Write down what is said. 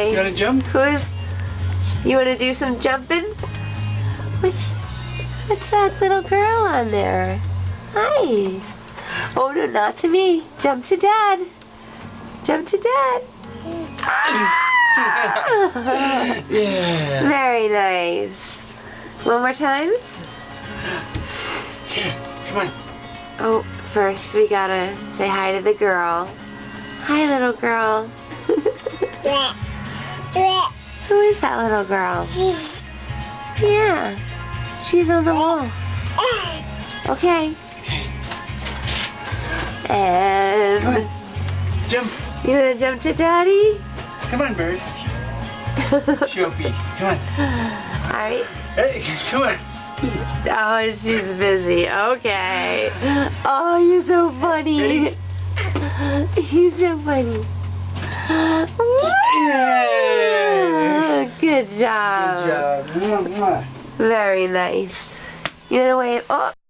Okay. You wanna jump? You wanna do some jumping? What's that little girl on there? Hi. Oh no, not to me. Jump to Dad. Jump to Dad. Yeah. Very nice. One more time? Here, come on. Oh, first we gotta say hi to the girl. Hi, little girl. Who is that little girl? Yeah, she's on the wall. Okay. And Come on. Jump. You wanna jump to Daddy? Come on, bird. Shoppy. Come on. Alright. Hey, come on. Oh, she's busy. Okay. Oh, you're so funny. Ready? You're so funny. Yay! Good job. Good job. Mwah, mwah. Very nice. You wanna wave? Oh.